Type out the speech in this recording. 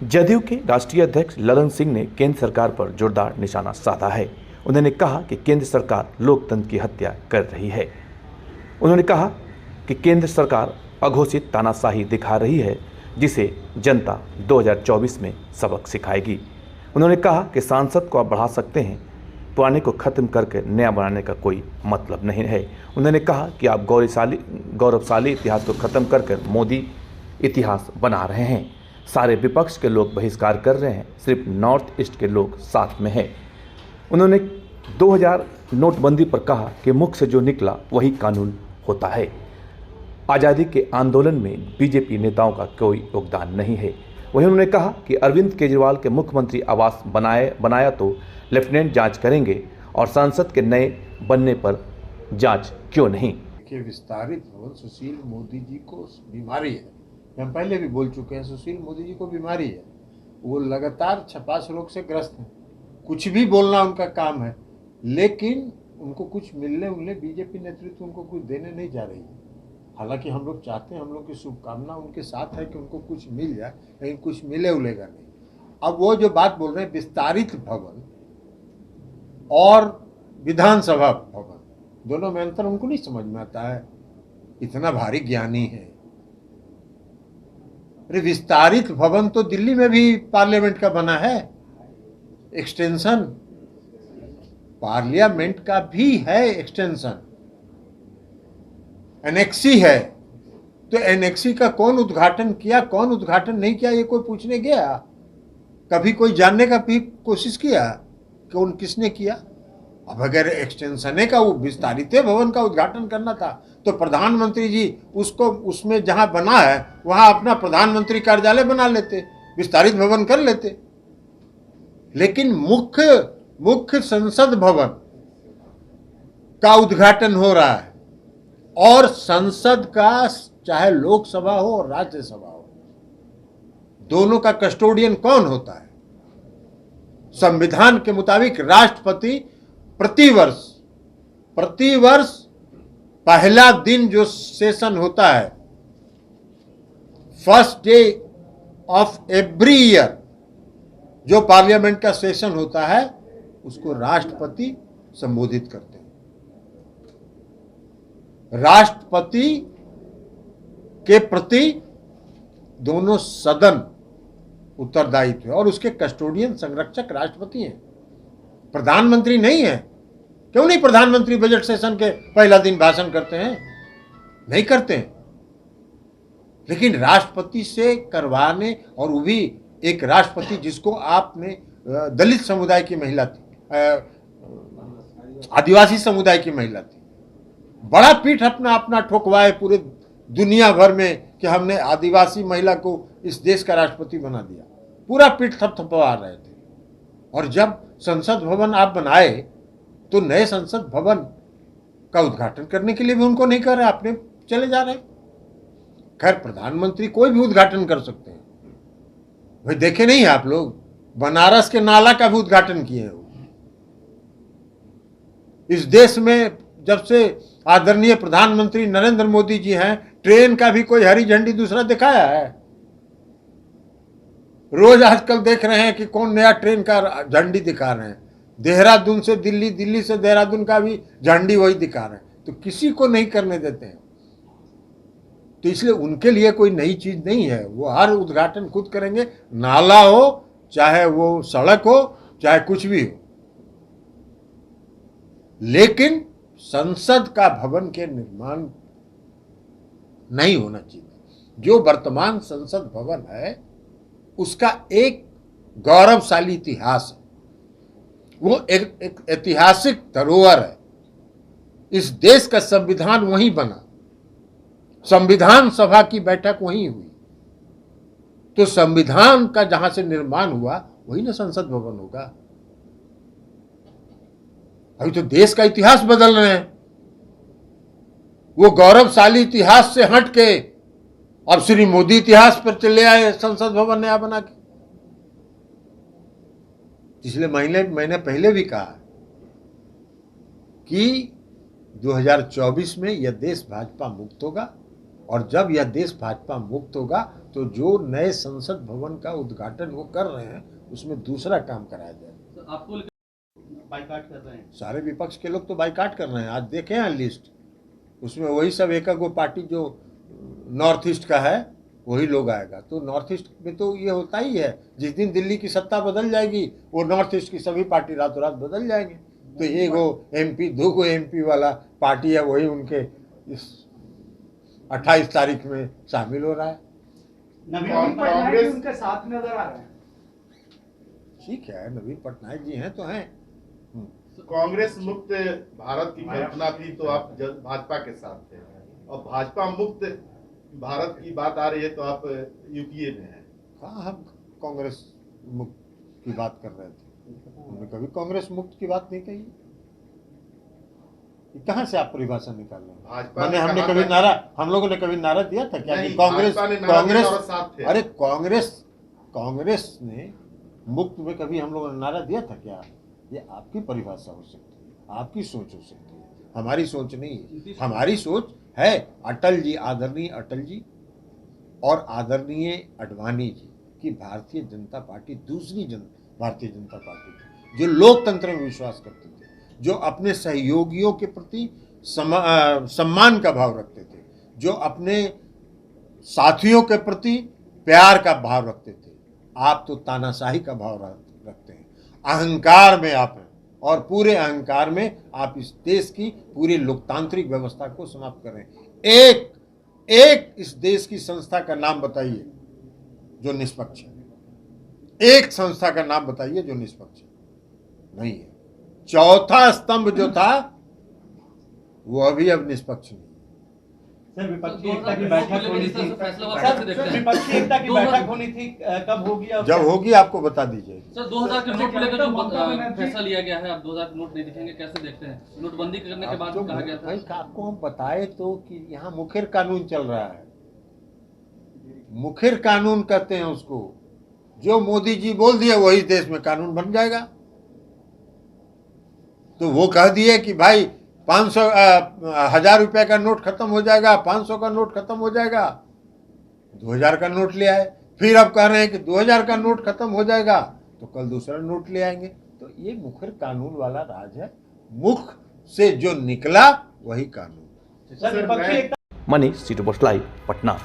जदयू के राष्ट्रीय अध्यक्ष ललन सिंह ने केंद्र सरकार पर जोरदार निशाना साधा है। उन्होंने कहा कि केंद्र सरकार लोकतंत्र की हत्या कर रही है। उन्होंने कहा कि केंद्र सरकार अघोषित तानाशाही दिखा रही है, जिसे जनता 2024 में सबक सिखाएगी। उन्होंने कहा कि सांसद को आप बढ़ा सकते हैं, पुराने को खत्म करके नया बनाने का कोई मतलब नहीं है। उन्होंने कहा कि आप गौरवशाली इतिहास को खत्म करके मोदी इतिहास बना रहे हैं। सारे विपक्ष के लोग बहिष्कार कर रहे हैं, सिर्फ नॉर्थ ईस्ट के लोग साथ में हैं। उन्होंने 2000 नोटबंदी पर कहा कि मुख से जो निकला वही कानून होता है। आज़ादी के आंदोलन में बीजेपी नेताओं का कोई योगदान नहीं है। वहीं उन्होंने कहा कि अरविंद केजरीवाल के मुख्यमंत्री आवास बनाया तो लेफ्टिनेंट जांच करेंगे और सांसद के नए बनने पर जांच क्यों नहीं। देखिए, विस्तारित भवन सुशील मोदी जी को बीमारी है। हम पहले भी बोल चुके हैं, सुशील मोदी जी को बीमारी है। वो लगातार छपास रोग से ग्रस्त हैं। कुछ भी बोलना उनका काम है, लेकिन उनको कुछ मिलने बीजेपी नेतृत्व उनको कुछ देने नहीं जा रही है। हालांकि हम लोग चाहते हैं, हम लोग की शुभकामना उनके साथ है कि उनको कुछ मिल जाए, लेकिन कुछ मिलेगा नहीं। अब वो जो बात बोल रहे हैं विस्तारित भवन और विधानसभा भवन, दोनों में अंतर उनको नहीं समझ में आता है। इतना भारी ज्ञानी है। अरे विस्तारित भवन तो दिल्ली में भी पार्लियामेंट का बना है, एक्सटेंशन पार्लियामेंट का भी है, एक्सटेंशन एनेक्सी है। तो एनेक्सी का कौन उद्घाटन किया, कौन उद्घाटन नहीं किया, ये कोई पूछने गया? कभी कोई जानने का भी कोशिश किया कौन किसने किया? अब अगर एक्सटेंशन का वो विस्तारित भवन का उद्घाटन करना था तो प्रधानमंत्री जी उसको उसमें जहां बना है वहां अपना प्रधानमंत्री कार्यालय बना लेते, विस्तारित भवन कर लेते। लेकिन मुख्य संसद भवन का उद्घाटन हो रहा है, और संसद का चाहे लोकसभा हो और राज्यसभा हो, दोनों का कस्टोडियन कौन होता है? संविधान के मुताबिक राष्ट्रपति प्रतिवर्ष पहला दिन जो सेशन होता है, first day of every year जो पार्लियामेंट का सेशन होता है, उसको राष्ट्रपति संबोधित करते हैं। राष्ट्रपति के प्रति दोनों सदन उत्तरदायित्व है, और उसके कस्टोडियन संरक्षक राष्ट्रपति हैं, प्रधानमंत्री नहीं है। क्यों नहीं प्रधानमंत्री बजट सेशन के पहला दिन भाषण करते हैं? नहीं करते हैं। लेकिन राष्ट्रपति से करवाने, और वो भी एक राष्ट्रपति जिसको आपने दलित समुदाय की महिला थी, आदिवासी समुदाय की महिला थी, बड़ा पीठ अपना ठोकवाए पूरे दुनिया भर में कि हमने आदिवासी महिला को इस देश का राष्ट्रपति बना दिया। पूरा पीठ थपथपा रहे थे। और जब संसद भवन आप बनाए तो नए संसद भवन का उद्घाटन करने के लिए भी उनको नहीं कर रहे, अपने चले जा रहे। खैर, प्रधानमंत्री कोई भी उद्घाटन कर सकते हैं। भाई देखे नहीं आप लोग, बनारस के नाला का भी उद्घाटन किए हैं। इस देश में जब से आदरणीय प्रधानमंत्री नरेंद्र मोदी जी हैं, ट्रेन का भी कोई हरी झंडी दूसरा दिखाया है? रोज आजकल देख रहे हैं कि कौन नया ट्रेन का झंडी दिखा रहे हैं। देहरादून से दिल्ली, दिल्ली से देहरादून का भी झंडी वही दिखा रहे हैं। तो किसी को नहीं करने देते हैं। तो इसलिए उनके लिए कोई नई चीज नहीं है। वो हर उद्घाटन खुद करेंगे, नाला हो, चाहे वो सड़क हो, चाहे कुछ भी हो। लेकिन संसद का भवन के निर्माण नहीं होना चाहिए। जो वर्तमान संसद भवन है उसका एक गौरवशाली इतिहास है, वो एक ऐतिहासिक धरोहर है। इस देश का संविधान वहीं बना, संविधान सभा की बैठक वहीं हुई। तो संविधान का जहां से निर्माण हुआ वही ना संसद भवन होगा। अभी तो देश का इतिहास बदल रहे हैं। वो गौरवशाली इतिहास से हट के अब श्री मोदी इतिहास पर चले आए, संसद भवन नया बना के। इसलिए मैंने पहले भी कहा कि 2024 में यह देश भाजपा मुक्त होगा, और जब यह देश भाजपा मुक्त होगा तो तो जो नए संसद भवन का उद्घाटन वो कर रहे हैं उसमें दूसरा काम कराया जाए। तो आपको बाइकाट कर रहे हैं सारे विपक्ष के लोग तो बाइकाट कर रहे हैं। आज देखे हैं लिस्ट, उसमें वही सब एक गो पार्टी जो नॉर्थ ईस्ट का है वही लोग आएगा। तो नॉर्थ ईस्ट में तो ये होता ही है, जिस दिन दिल्ली की सत्ता बदल जाएगी वो नॉर्थ ईस्ट की सभी पार्टी रातों रात बदल जाएंगे। तो एक गो MP 2 गो MP वाला पार्टी है वही उनके इस 28 तारीख में शामिल हो रहा है। नवीन पटनायक भी उनके साथ नजर आ रहे हैं। ठीक है, नवीन पटनायक जी हैं तो हैं। कांग्रेस मुक्त भारत की कल्पना थी तो आप भाजपा के साथ थे, और भाजपा मुक्त भारत की बात आ रही है तो आप UPA में हैं। हाँ, हम कांग्रेस मुक्त की बात कर रहे थे, हमने कभी कांग्रेस मुक्त की बात नहीं कही। कहाँ से आप परिभाषा निकाल रहे हैं? भाजपा मैंने हमने कभी नारा, हम लोगों ने कभी नारा दिया था क्या कि कांग्रेस ने मुक्त में कभी हम लोगों ने नारा दिया था क्या? ये आपकी परिभाषा हो सकती है, आपकी सोच हो सकती है, हमारी सोच नहीं है। हमारी सोच है अटल जी, आदरणीय अटल जी और आदरणीय अडवाणी जी की भारतीय जनता पार्टी दूसरी भारतीय जनता पार्टी थी, जो लोकतंत्र में विश्वास करते थे, जो अपने सहयोगियों के प्रति सम्मान का भाव रखते थे, जो अपने साथियों के प्रति प्यार का भाव रखते थे। आप तो तानाशाही का भाव रखते हैं, अहंकार में आप हैं, और पूरे अहंकार में आप इस देश की पूरी लोकतांत्रिक व्यवस्था को समाप्त कर रहे हैं। एक इस देश की संस्था का नाम बताइए जो निष्पक्ष है। एक संस्था का नाम बताइए जो निष्पक्ष है, नहीं है। चौथा स्तंभ जो था वो अभी अब निष्पक्ष नहीं। सर, विपक्षी एकता की बैठक होनी थी, विपक्षी एकता की बैठक होनी थी, कब होगी? जब होगी आपको बता दीजिए। सर, 2000 के नोट को लेकर जो फैसला लिया गया है, आप 2000 के नोट नहीं दिखेंगे, कैसे देखते हैं? नोटबंदी करने के बाद कहा गया था। भाई आपको हम बताए तो कि यहाँ मुखर कानून चल रहा है, मुखर कानून कहते हैं उसको। जो मोदी जी बोल दिए वही देश में कानून बन जाएगा। तो वो कह दिए कि भाई 1000 रुपए का नोट खत्म हो जाएगा, 500 का नोट खत्म हो जाएगा, 2000 का नोट ले आए। फिर अब कह रहे हैं कि 2000 का नोट खत्म हो जाएगा तो कल दूसरा नोट ले आएंगे। तो ये मुखर कानून वाला राज है, मुख से जो निकला वही कानून। सर, विपक्षी एकता Manish, city post live, Patna.